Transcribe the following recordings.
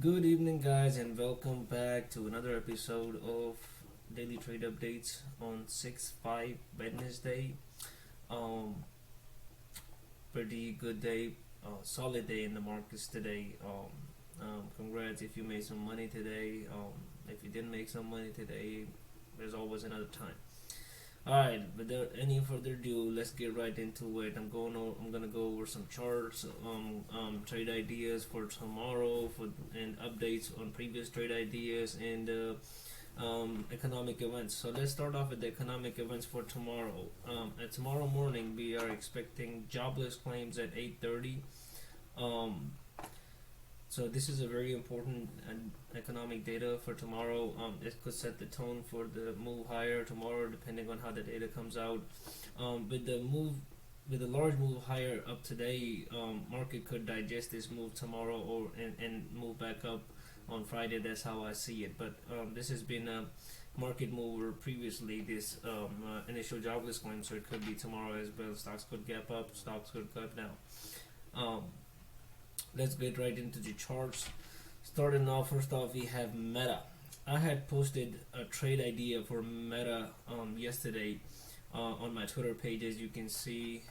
Good evening, guys, and welcome back to another episode of Daily Trade Updates on 6/5 Wednesday. Um, Pretty good day, solid day in the markets today. Congrats if you made some money today. If you didn't make some money today, there's always another time. All right, without any further ado, let's get right into it. I'm gonna go over some charts, trade ideas for tomorrow, and updates on previous trade ideas and economic events. So let's start off with the economic events for tomorrow. At tomorrow morning, we are expecting jobless claims at 8:30. Um, so this is a very important economic data for tomorrow. It could set the tone for the move higher tomorrow, depending on how the data comes out. With the large move higher up today, market could digest this move tomorrow and move back up on Friday. That's how I see it. But this has been a market mover previously. This initial jobless claim, so it could be tomorrow as well. Stocks could gap up, stocks could cut down. Let's get right into the charts. Starting off, first off, we have Meta. I had posted a trade idea for Meta yesterday on my Twitter page, as you can see.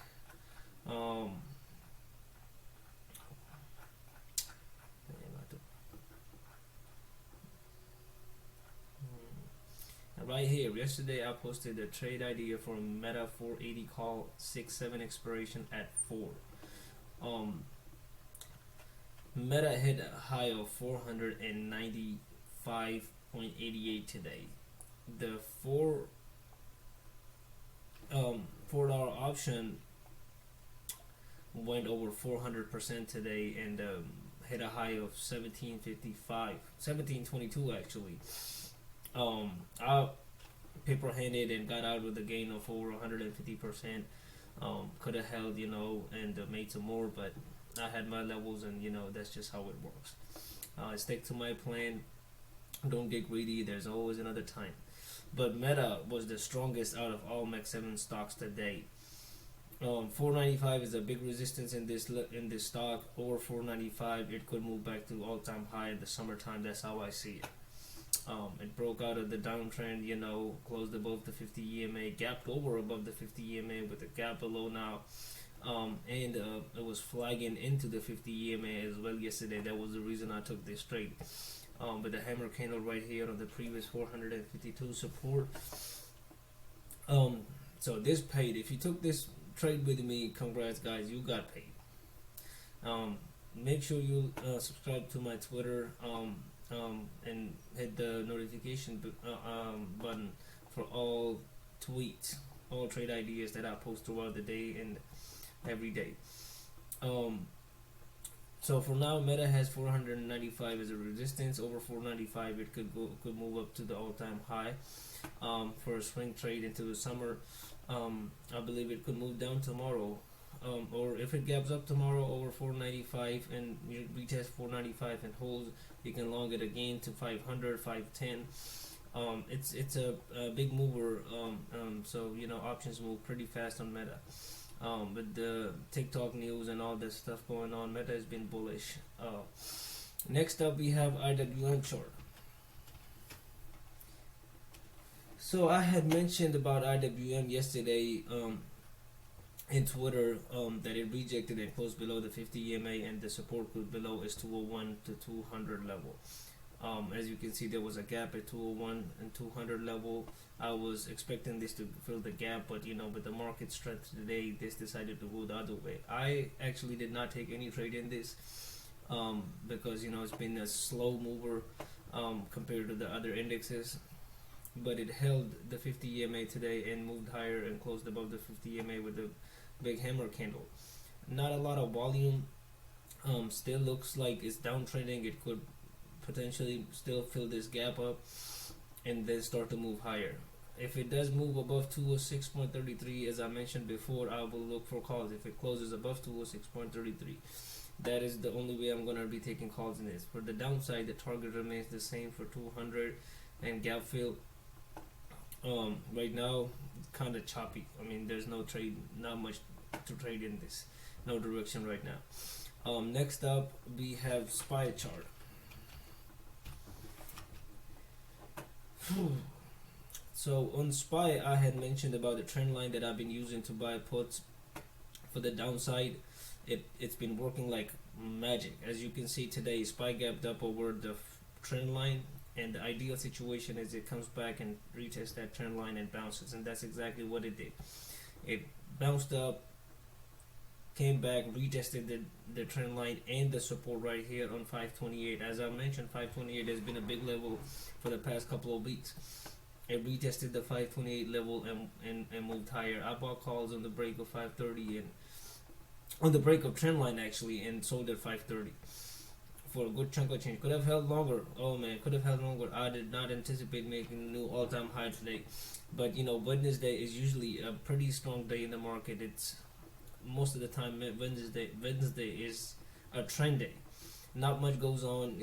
Right here, yesterday I posted a trade idea for Meta 480 call 6/7 expiration at 4. Meta hit a high of 495.88 today. The $4 option went over 400% today and hit a high of 1722 actually. I paper handed and got out with a gain of over 150%. Could have held, and made some more, but I had my levels, and that's just how it works. I stick to my plan. Don't get greedy. There's always another time. But Meta was the strongest out of all Max 7 stocks today. 495 is a big resistance in this stock. Over 495, it could move back to all-time high in the summertime. That's how I see it. It broke out of the downtrend, closed above the 50 EMA, gapped over above the 50 EMA with a gap below now. And it was flagging into the 50 EMA as well yesterday. That was the reason I took this trade. With the hammer candle right here on the previous 452 support. So this paid. If you took this trade with me, congrats, guys, you got paid. Make sure you subscribe to my Twitter and hit the notification button for all tweets, all trade ideas that I post throughout the day and every day. So for now, Meta has 495 as a resistance. Over 495, it could move up to the all-time high for a swing trade into the summer. I believe it could move down tomorrow, or if it gaps up tomorrow over 495 and retest 495 and holds, you can long it again to 500, 510. It's a big mover. So options move pretty fast on Meta. With the Tik Tok news and all this stuff going on, Meta has been bullish. Next up, we have IWM chart. So I had mentioned about IWM yesterday in Twitter that it rejected and closed below the 50 EMA, and the support group below is 201 to 200 level. As you can see, there was a gap at 201 and 200 level. I was expecting this to fill the gap, but with the market strength today, this decided to go the other way. I actually did not take any trade in this because it's been a slow mover compared to the other indexes, but it held the 50 EMA today and moved higher and closed above the 50 EMA with a big hammer candle. Not a lot of volume. Still looks like it's downtrending. It could potentially still fill this gap up and then start to move higher. If it does move above 206.33, as I mentioned before, I will look for calls. If it closes above 206.33, that is the only way I'm going to be taking calls in this. For the downside, the target remains the same for 200 and gap fill. Right now, kind of choppy. There's no trade, not much to trade in this. No direction right now. Next up, we have SPY chart. So on SPY, I had mentioned about the trend line that I've been using to buy puts for the downside. It's been working like magic. As you can see today, SPY gapped up over the trend line, and the ideal situation is it comes back and retests that trend line and bounces, and that's exactly what it did. It bounced up, came back, retested the trend line and the support right here on 528. As I mentioned, 528 has been a big level for the past couple of weeks. It retested the 528 level and moved higher. I bought calls on the break of 530 and on the break of trend line actually, and sold at 530 for a good chunk of change. Could have held longer. Oh man, could have held longer. I did not anticipate making a new all-time high today, but Wednesday is usually a pretty strong day in the market. It's most of the time Wednesday is a trend day. Not much goes on,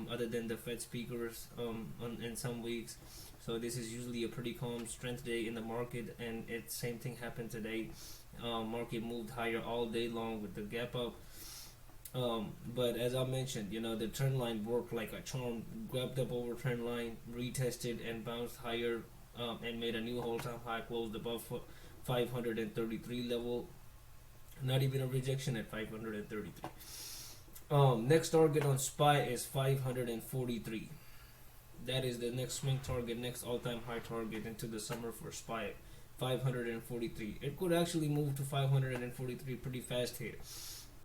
other than the Fed speakers in some weeks. So this is usually a pretty calm strength day in the market, and same thing happened today. Market moved higher all day long with the gap up. But as I mentioned, the trend line worked like a charm. Grabbed up over trend line, retested and bounced higher, and made a new all-time high, closed above 533 level. Not even a rejection at 533. Next target on SPY is 543. That is the next swing target, next all-time high target into the summer for SPY. 543. It could actually move to 543 pretty fast here.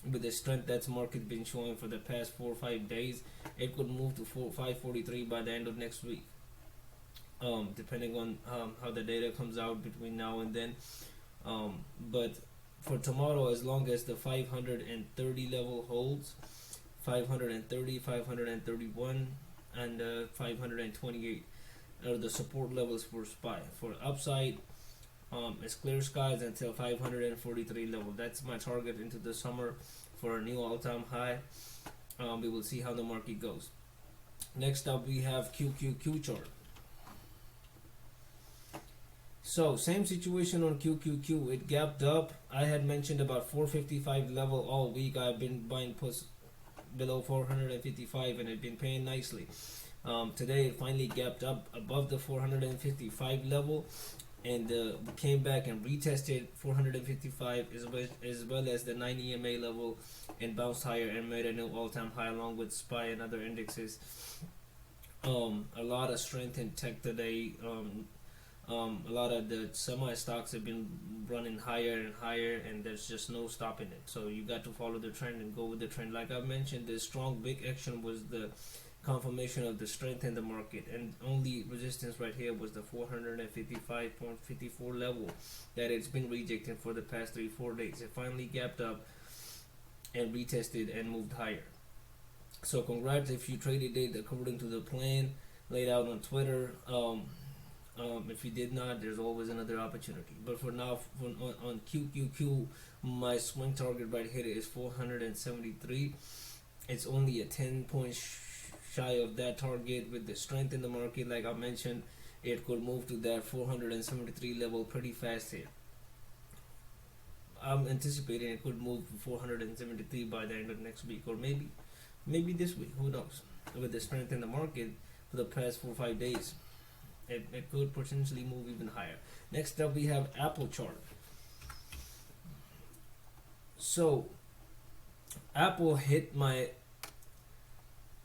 With the strength that's market been showing for the past 4 or 5 days, it could move to 543 by the end of next week. Depending on how the data comes out between now and then. But for tomorrow, as long as the 530 level holds, 530, 531, and 528 are the support levels for SPY. For upside, it's clear skies until 543 level. That's my target into the summer for a new all-time high. We will see how the market goes. Next up, we have QQQ chart. So same situation on QQQ. It gapped up. I had mentioned about 455 level all week. I've been buying puts below 455, and it's been paying nicely. Today it finally gapped up above the 455 level, and came back and retested 455 as well as the 9 EMA level, and bounced higher and made a new all-time high along with SPY and other indexes. A lot of strength in tech today. A lot of the semi stocks have been running higher and higher, and there's just no stopping it. So you got to follow the trend and go with the trend. Like I mentioned, the strong big action was the confirmation of the strength in the market, and only resistance right here was the 455.54 level that it's been rejecting for the past 3-4 days. It finally gapped up and retested and moved higher. So congrats if you traded it according to the plan laid out on Twitter. If you did not, there's always another opportunity. But for now, on QQQ, my swing target right here is 473. It's only a 10 points shy of that target. With the strength in the market, like I mentioned, it could move to that 473 level pretty fast here. I'm anticipating it could move to 473 by the end of next week, or maybe this week. Who knows? With the strength in the market for the past 4 or 5 days, it could potentially move even higher. Next up, we have Apple chart. So Apple hit my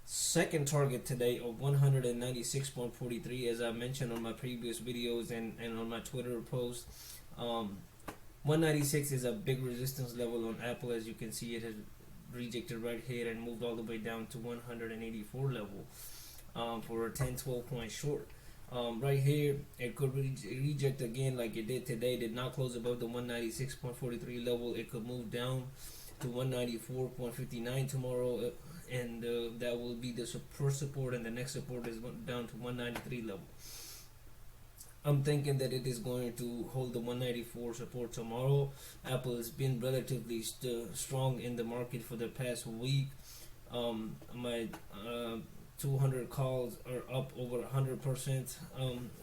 second target today of 196.43, as I mentioned on my previous videos and on my Twitter post. 196 is a big resistance level on Apple. As you can see, it has rejected right here and moved all the way down to 184 level for a 10-12 point short. Right here, it could reject again like it did today. Did not close above the 196.43 level. It could move down to 194.59 tomorrow, and that will be the first support, and the next support is down to 193 level. I'm thinking that it is going to hold the 194 support tomorrow. Apple has been relatively strong in the market for the past week. My 200 calls are up over 100%,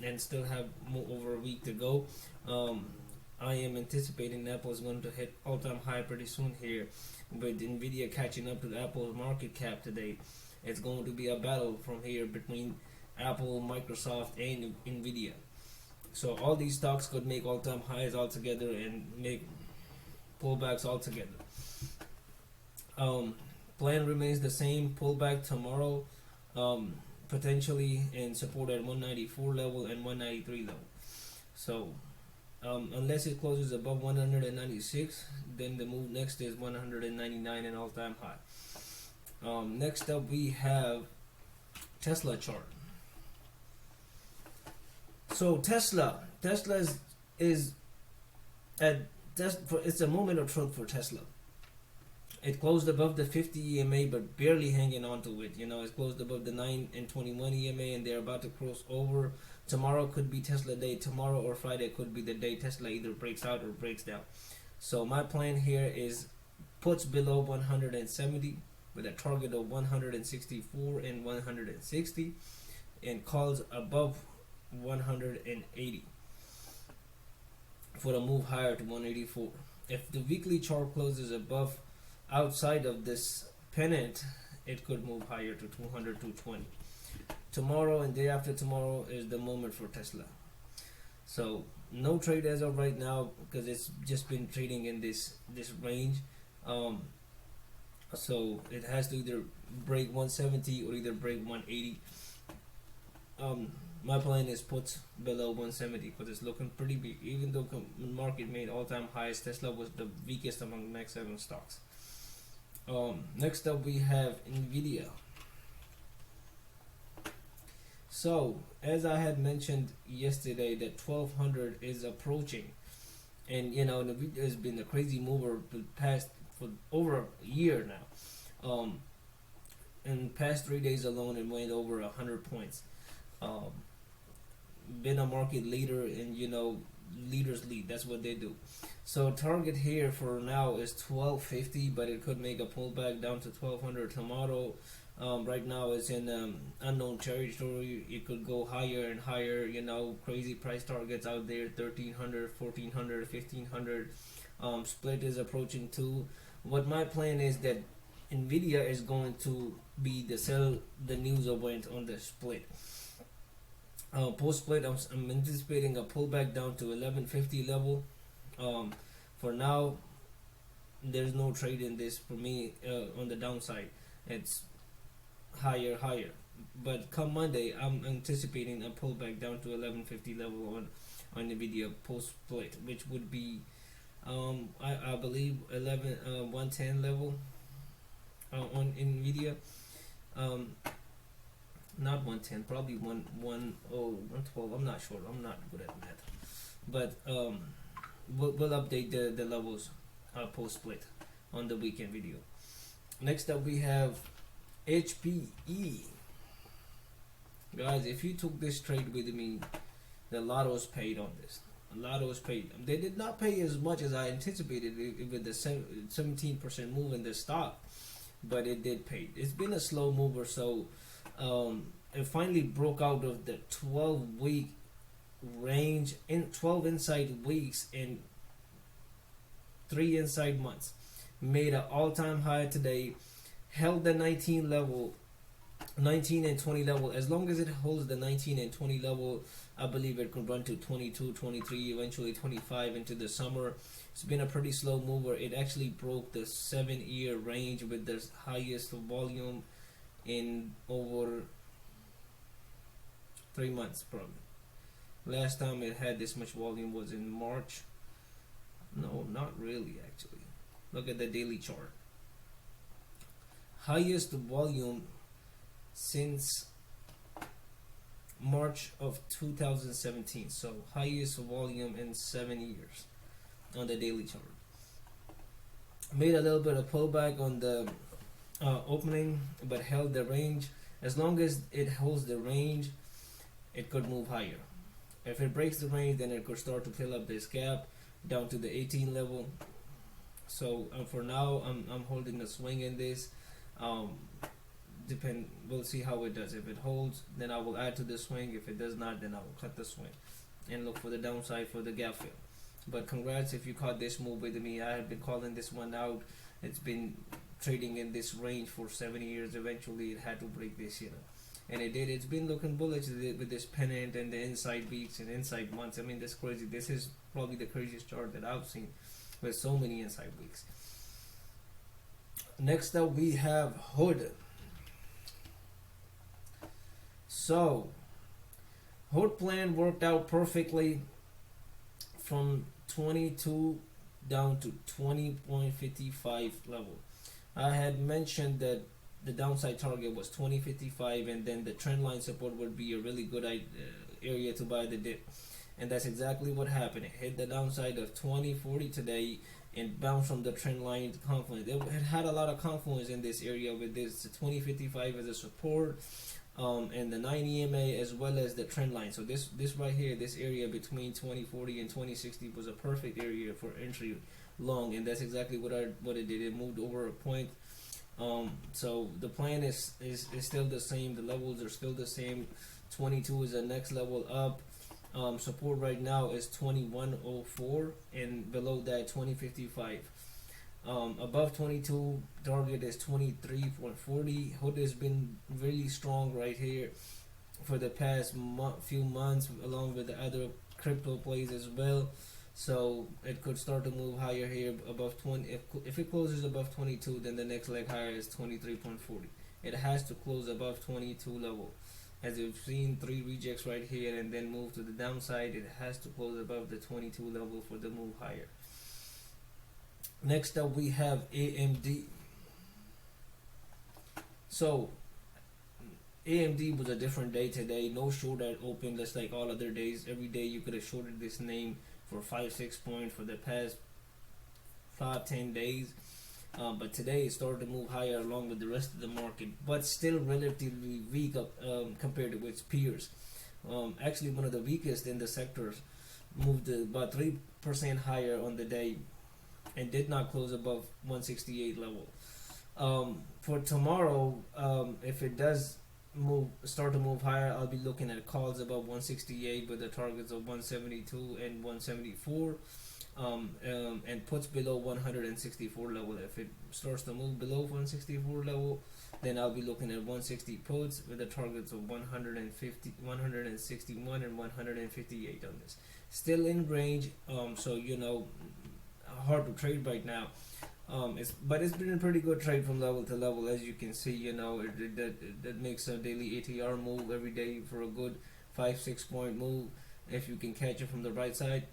and still have over a week to go. I am anticipating Apple is going to hit all-time high pretty soon here, with NVDA catching up to Apple's market cap today. It's going to be a battle from here between Apple, Microsoft, and NVDA. So all these stocks could make all-time highs altogether and make pullbacks altogether. Plan remains the same. Pullback tomorrow, potentially, and support at 194 level and 193 level. So unless it closes above 196, then the move next is 199 and all-time high. Next up we have Tesla chart. So Tesla is at it's a moment of truth for Tesla. It closed above the 50 EMA, but barely hanging on to it. It closed above the 9 and 21 EMA, and they're about to cross over. Tomorrow could be Tesla day. Tomorrow or Friday could be the day Tesla either breaks out or breaks down. So my plan here is puts below 170 with a target of 164 and 160, and calls above 180 for a move higher to 184. If the weekly chart closes above outside of this pennant, it could move higher to 200, 220. Tomorrow and day after tomorrow is the moment for Tesla. So no trade as of right now, because it's just been trading in this range. So it has to either break 170 or either break 180. My plan is puts below 170 because it's looking pretty big. Even though the market made all-time highs, Tesla was the weakest among the Max 7 stocks. Next up we have NVDA. So as I had mentioned yesterday, that 1200 is approaching, and NVIDIA has been a crazy mover for over a year now. In the past 3 days alone, it went over 100 points. Been a market leader, and leaders lead. That's what they do. So target here for now is 1250, but it could make a pullback down to 1200 tomorrow. Right now it's in unknown territory. It could go higher and higher. Crazy price targets out there: 1300, 1400, 1500. Split is approaching too. What my plan is that NVIDIA is going to be the sell the news event on the split. Post split, I'm anticipating a pullback down to 1150 level. For now, there's no trade in this for me on the downside. It's higher. But come Monday, I'm anticipating a pullback down to 1150 level on NVIDIA post split, which would be I believe 110 level on NVIDIA. Not 110, probably 112. I'm not sure. I'm not good at math, but we'll update the levels post split on the weekend video. Next up we have HPE. Guys, if you took this trade with me, the lotto's paid on this. Lotto's paid. They did not pay as much as I anticipated with the 17% move in the stock, but it did pay. It's been a slow mover, so it finally broke out of the 12-week range in 12 inside weeks and 3 inside months. Made an all-time high today, held the 19 and 20 level. As long as it holds the 19 and 20 level, I believe it could run to 22, 23, eventually 25 into the summer. It's been a pretty slow mover. It actually broke the 7-year range with the highest volume in over 3 months probably. Last time it had this much volume was in March. No, not really actually. Look at the daily chart. Highest volume since March of 2017. So highest volume in 7 years on the daily chart. Made a little bit of pullback on the opening, but held the range. As long as it holds the range, it could move higher. If it breaks the range, then it could start to fill up this gap down to the 18 level. So for now, I'm holding a swing in this. We'll see how it does. If it holds, then I will add to the swing. If it does not, then I will cut the swing and look for the downside for the gap fill. But congrats if you caught this move with me. I have been calling this one out. It's been trading in this range for 7 years. Eventually it had to break this, and it did. It's been looking bullish with this pennant and the inside weeks and inside months. I mean, that's crazy. This is probably the craziest chart that I've seen with so many inside weeks. Next up, we have Hood. So, Hood plan worked out perfectly from 22 down to 20.55 level. I had mentioned that the downside target was 20.55, and then the trend line support would be a really good area to buy the dip. And that's exactly what happened. It hit the downside of 20.40 today and bounced from the trend line confluence. It had a lot of confluence in this area with this 20.55 as a support, and the 90 EMA as well as the trend line. So this right here, this area between 20.40 and 20.60 was a perfect area for entry long, and that's exactly what it did. It moved over a point. So the plan is still the same. The levels are still the same. 22 is the next level up. Support right now is 21.04, and below that 20.55. Above 22, target is 23.40. Hood has been really strong right here for the past few months, along with the other crypto plays as well. So it could start to move higher here above 20. If it closes above 22, then the next leg higher is 23.40. It has to close above 22 level. As you've seen, 3 rejects right here and then move to the downside. It has to close above the 22 level for the move higher. Next up, we have AMD. So AMD was a different day today. No short at open, just like all other days. Every day you could have shorted this name for 5-6 points for the past 5-10 days. But today it started to move higher along with the rest of the market, but still relatively weak compared to its peers. Actually, one of the weakest in the sectors, moved about 3% higher on the day and did not close above 168 level. For tomorrow, if it does start to move higher, I'll be looking at calls above 168 with the targets of 172 and 174. And puts below 164 level. If it starts to move below 164 level, then I'll be looking at 160 puts with the targets of 150, 161 and 158 on this. Still in range, so hard to trade right now. But it's been a pretty good trade from level to level, as you can see. That makes a daily ATR move every day for a good 5-6 point move if you can catch it from the right side.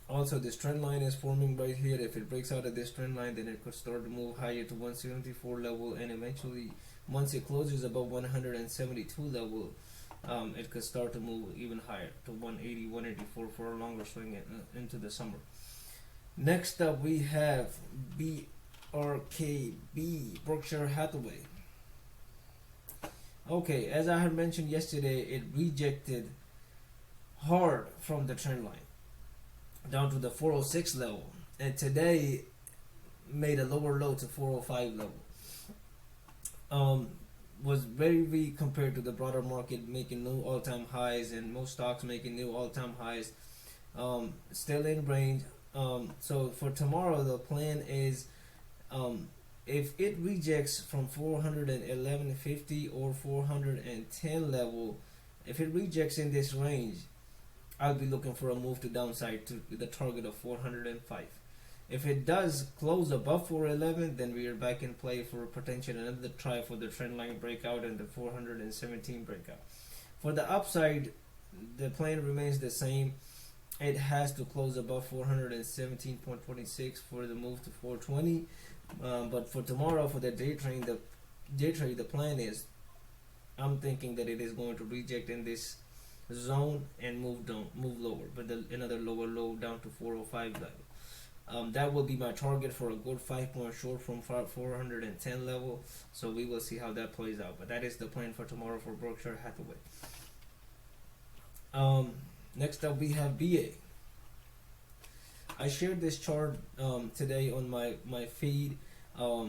Also, this trend line is forming right here. If it breaks out of this trend line, then it could start to move higher to 174 level, and eventually, once it closes above 172 level, it could start to move even higher to 180, 184 for a longer swing into the summer. Next up, we have BRKB, Berkshire Hathaway. Okay, as I had mentioned yesterday, it rejected hard from the trend line down to the 406 level, and today made a lower low to 405 level. Was very weak compared to the broader market, making new all-time highs, and most stocks making new all-time highs. Still in range. So for tomorrow, the plan is, if it rejects from 411.50 or 410 level, if it rejects in this range, I'll be looking for a move to downside to the target of 405. If it does close above 411, then we are back in play for potential another try for the trend line breakout and the 417 breakout. For the upside, the plan remains the same. It has to close above 417.26 for the move to 420. But for tomorrow, for the day trade, the plan is, I'm thinking that it is going to reject in this zone and move lower, but another lower low down to 405 level. That will be my target for a good 5-point short from 410 level. So we will see how that plays out. But that is the plan for tomorrow for Berkshire Hathaway. Next up, we have BA. I shared this chart today on my feed. BA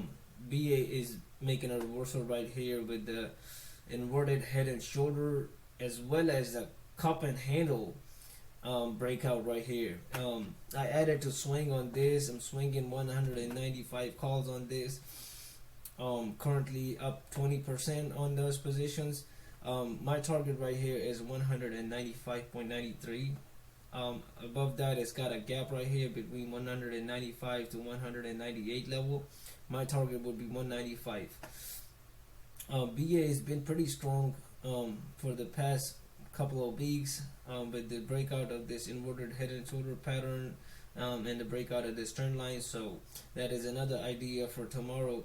is making a reversal right here with the inverted head and shoulder, as well as the cup and handle breakout right here. I added to swing on this. I'm swinging 195 calls on this. currently up 20% on those positions. My target right here is 195.93. Above that, it's got a gap right here between 195 to 198 level. My target would be 195. BA has been pretty strong for the past couple of weeks, with the breakout of this inverted head and shoulder pattern, and the breakout of this trend line. So that is another idea for tomorrow.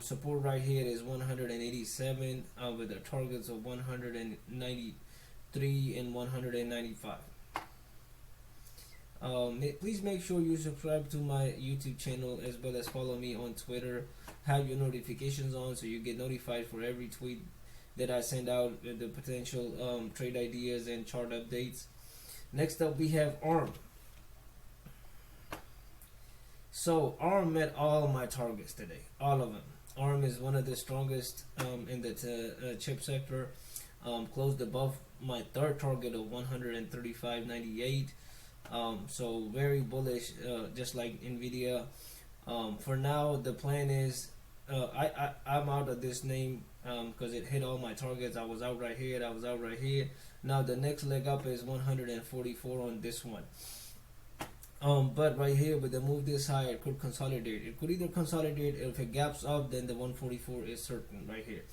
Support right here is 187, with the targets of 193 and 195. Please make sure you subscribe to my YouTube channel, as well as follow me on Twitter. Have your notifications on so you get notified for every tweet that I send out with the potential trade ideas and chart updates. Next up, we have ARM. So ARM met all my targets today, all of them. ARM is one of the strongest in the chip sector. Closed above my third target of 135.98. So very bullish, just like NVDA. For now, the plan is I'm out of this name because it hit all my targets. I was out right here. I was out right here. Now the next leg up is 144 on this one. But right here, with the move this high, it could consolidate. It could either consolidate. If it gaps up, then the 144 is certain right here.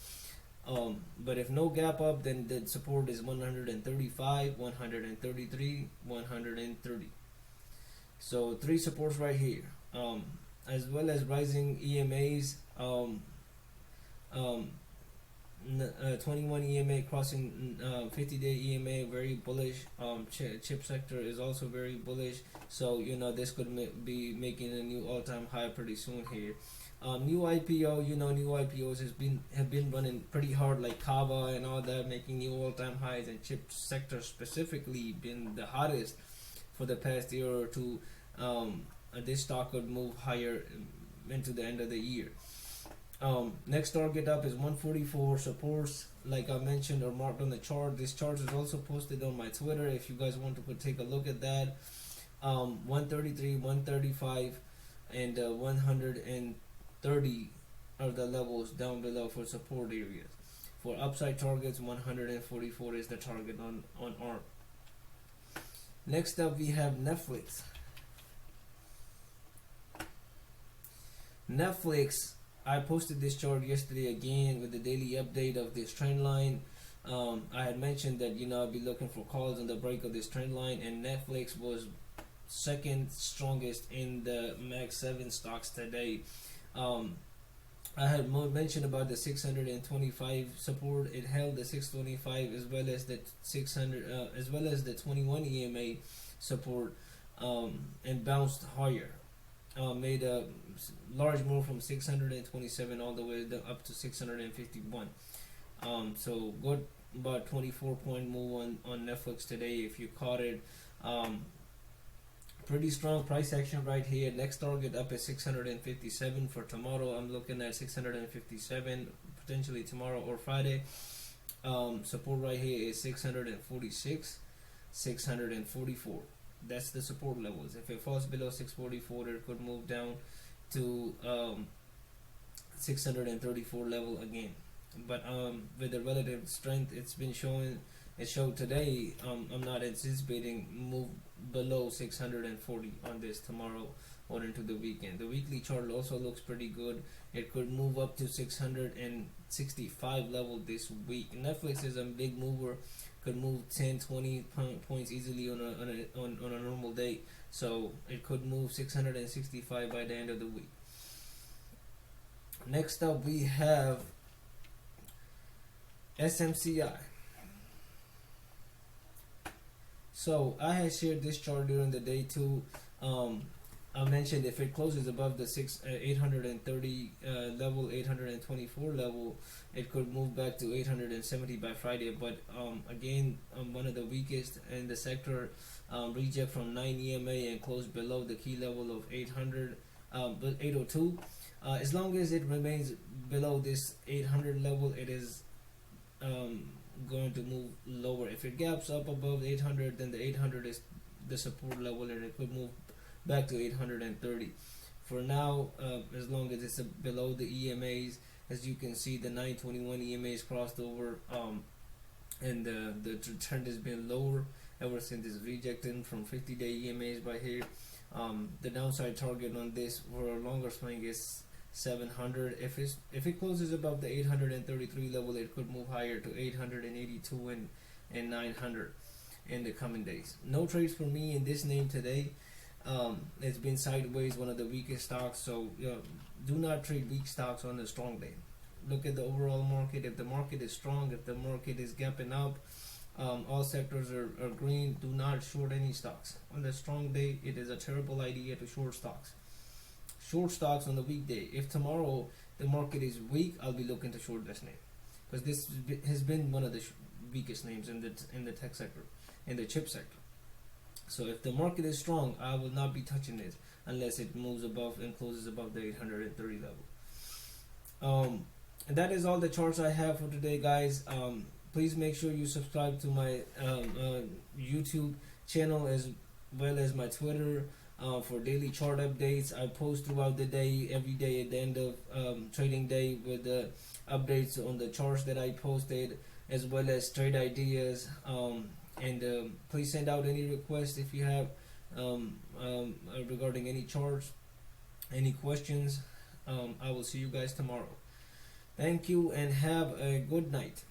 But if no gap up, then the support is 135, 133, 130. So 3 supports right here, as well as rising EMAs. 21 EMA crossing 50-day EMA, very bullish. Chip sector is also very bullish. So this could be making a new all-time high pretty soon here. New IPO, new IPOs have been running pretty hard, like Kava and all that, making new all-time highs, and chip sector specifically been the hottest for the past year or two. This stock could move higher into the end of the year. Next target up is 144. Supports, like I mentioned, are marked on the chart. This chart is also posted on my Twitter if you guys want to take a look at that. 133, 135, and 130 are the levels down below for support areas. For upside targets, 144 is the target on ARM. Next up, we have Netflix. Netflix, I posted this chart yesterday again with the daily update of this trend line. I had mentioned that I'd be looking for calls on the break of this trend line, and Netflix was second strongest in the Mag 7 stocks today. I had mentioned about the 625 support. It held the 625 as well as the 600, as well as the 21 EMA support, and bounced higher. Made a large move from 627 all the way up to 651. So good, about 24-point move on Netflix today if you caught it. Pretty strong price action right here. Next target up is 657 for tomorrow. I'm looking at 657 potentially tomorrow or Friday. Support right here is 646, 644. That's the support levels. If it falls below 644, it could move down to 634 level again. But with the relative strength it's been showing, it showed today. I'm not anticipating move below 640 on this tomorrow or into the weekend. The weekly chart also looks pretty good. It could move up to 665 level this week. Netflix is a big mover. Could move 10-20 points easily on a normal day, so it could move 665 by the end of the week. Next up, we have SMCI. So I had shared this chart during the day too. I mentioned if it closes above the 830 level, 824 level, it could move back to 870 by Friday. But again, one of the weakest in the sector, reject from 9 EMA and close below the key level of 800, but 802. As long as it remains below this 800 level, it is going to move lower. If it gaps up above 800, then the 800 is the support level, and it could move back to 830. For now, as long as it's below the EMAs, as you can see, the 921 EMAs crossed over, and the trend has been lower ever since it's rejected from 50-day EMAs by here. The downside target on this for a longer swing is 700. If it closes above the 833 level, it could move higher to 882 and 900 in the coming days. No trades for me in this name today. It's been sideways, one of the weakest stocks. So do not trade weak stocks on a strong day. Look at the overall market. If the market is strong, if the market is gapping up, all sectors are green, do not short any stocks. On the strong day, it is a terrible idea to short stocks. Short stocks on the weekday. If tomorrow the market is weak, I'll be looking to short this name, because this has been one of the weakest names in the tech sector, in the chip sector. So if the market is strong, I will not be touching it unless it moves above and closes above the 830 level. And that is all the charts I have for today, guys. Please make sure you subscribe to my YouTube channel as well as my Twitter for daily chart updates. I post throughout the day, every day at the end of trading day, with the updates on the charts that I posted, as well as trade ideas. And please send out any requests if you have regarding any charts, any questions. I will see you guys tomorrow. Thank you and have a good night.